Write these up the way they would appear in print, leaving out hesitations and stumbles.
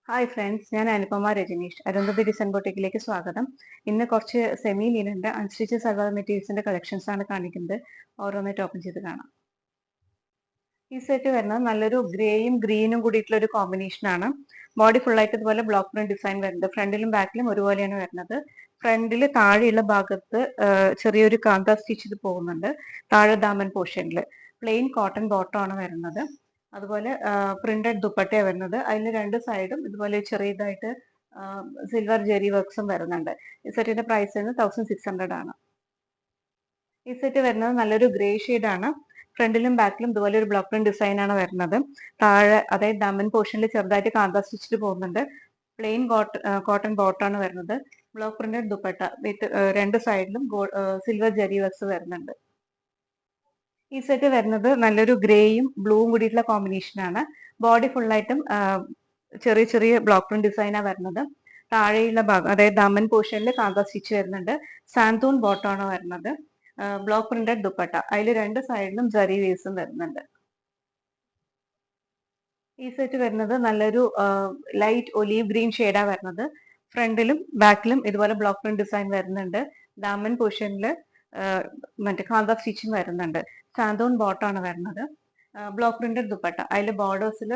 Hi friends, ഞാൻ Anupama Rajneesh. Arundhati design ബൊട്ടിക്കിലേക്ക് സ്വാഗതം. ഇന്ന് കുറച്ച് സെമി ലിനന്റെ അൺസ്റ്റിച്ച് സൽവാർ മെറ്റീരിയൽസിന്റെ കളക്ഷൻസ് ആണ് കാണിക്കുന്നത്. ഓരോന്നായിട്ട് ഓപ്പൺ ചെയ്ത് കാണാം. ഈ സെറ്റ് വരുന്നത് നല്ലൊരു ഗ്രേയും ഗ്രീനും കൂടിയിട്ടുള്ള ഒരു കോമ്പിനേഷൻ ആണ്. ബോഡി ഫുൾ ആയിട്ട് ഇതുപോലെ ബ്ലോക്ക് പ്രിന്റ് ഡിസൈൻ വരുന്നത്. ഫ്രണ്ടിലും ബാക്കിലും ഒരുപോലെയാണ് വരുന്നത്. ഫ്രണ്ടിൽ താഴെയുള്ള ഭാഗത്ത് ചെറിയൊരു കാന്ത സ്റ്റിച്ച് പോകുന്നുണ്ട്. താഴെ ദാമൻ പോർഷനിൽ പ്ലെയിൻ കോട്ടൺ ബോട്ടം ആണ് വരുന്നത്. അതുപോലെ പ്രിന്റഡ് ദുപ്പട്ടയാണ് വരുന്നത്. അതിന് രണ്ട് സൈഡും ഇതുപോലെ ചെറിയതായിട്ട് സിൽവർ ജെറി വർക്ക്സും വരുന്നുണ്ട്. ഈ സെറ്റിന്റെ പ്രൈസ് 1600 ആണ്. ഈ സെറ്റ് വരുന്നത് നല്ലൊരു ഗ്രേ ആണ്. ഫ്രണ്ടിലും ബാക്കിലും ഇതുപോലെ ഒരു ബ്ലോക്ക് പ്രിന്റ് ഡിസൈൻ ആണ് വരുന്നത്. താഴെ അതായത് ദമൻ പോർഷനിൽ ചെറുതായിട്ട് കാന്ത സ്റ്റിച്ചിട്ട് പോകുന്നുണ്ട്. പ്ലെയിൻ കോട്ടൺ ബോട്ടാണ് വരുന്നത്. ബ്ലോക്ക് പ്രിന്റഡ് ദുപ്പട്ട വിത്ത് രണ്ട് സൈഡിലും സിൽവർ ജെറി വർക്ക്സ് വരുന്നുണ്ട്. ഈ സെറ്റ് വരുന്നത് നല്ലൊരു ഗ്രേയും ബ്ലൂവും കൂടിയിട്ടുള്ള കോമ്പിനേഷൻ ആണ്. ബോഡി ഫുള്ളായിട്ടും ചെറിയ ചെറിയ ബ്ലോക്ക് പ്രിന്റ് ഡിസൈനാണ് വരുന്നത്. താഴെയുള്ള ഭാഗം അതായത് ദമൻ പോർഷനിൽ കാന്ത സ്റ്റിച്ച് വരുന്നുണ്ട്. സാന്തൂൺ ബോട്ടമാണ് വരുന്നത്. ബ്ലോക്ക് പ്രിന്റഡ് ദുപ്പട്ട അതിൽ രണ്ട് സൈഡിലും ജറി വേസും വരുന്നുണ്ട്. ഈ സെറ്റ് വരുന്നത് നല്ലൊരു ലൈറ്റ് ഒലീവ് ഗ്രീൻ ഷെയ്ഡാ വരുന്നത്. ഫ്രണ്ടിലും ബാക്കിലും ഇതുപോലെ ബ്ലോക്ക് പ്രിന്റ് ഡിസൈൻ വരുന്നുണ്ട്. ദാമൻ പോർഷനിൽ മറ്റേ കാന്ത സ്റ്റിച്ചിങ് വരുന്നുണ്ട്. സാന്തോൺ ബോട്ടാണ് വരുന്നത്. ബ്ലോക്ക് പ്രിന്റഡ് ദുപ്പട്ട അതിൽ ബോർഡേഴ്സിൽ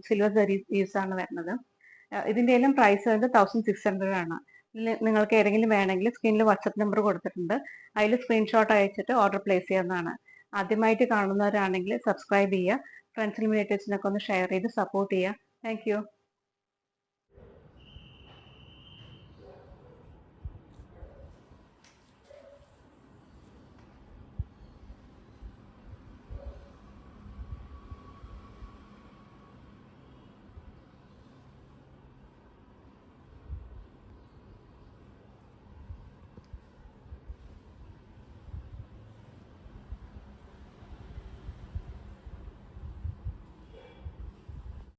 സിൽവർ ജറി ലീവ്സ് ആണ് വരുന്നത്. ഇതിന്റെ എല്ലാം പ്രൈസ് വരുന്നത് 1600 ആണ്. നിങ്ങൾക്ക് ഏതെങ്കിലും വേണമെങ്കിൽ സ്ക്രീനിൽ വാട്സപ്പ് നമ്പർ കൊടുത്തിട്ടുണ്ട്. അതിൽ സ്ക്രീൻഷോട്ട് അയച്ചിട്ട് ഓർഡർ പ്ലേസ് ചെയ്യാവുന്നതാണ്. ആദ്യമായിട്ട് കാണുന്നവരാണെങ്കിൽ സബ്സ്ക്രൈബ് ചെയ്യുക. ഫ്രണ്ട്സിനും റിലേറ്റീവ്സിനൊക്കെ ഒന്ന് ഷെയർ ചെയ്ത് സപ്പോർട്ട് ചെയ്യുക. Thank you.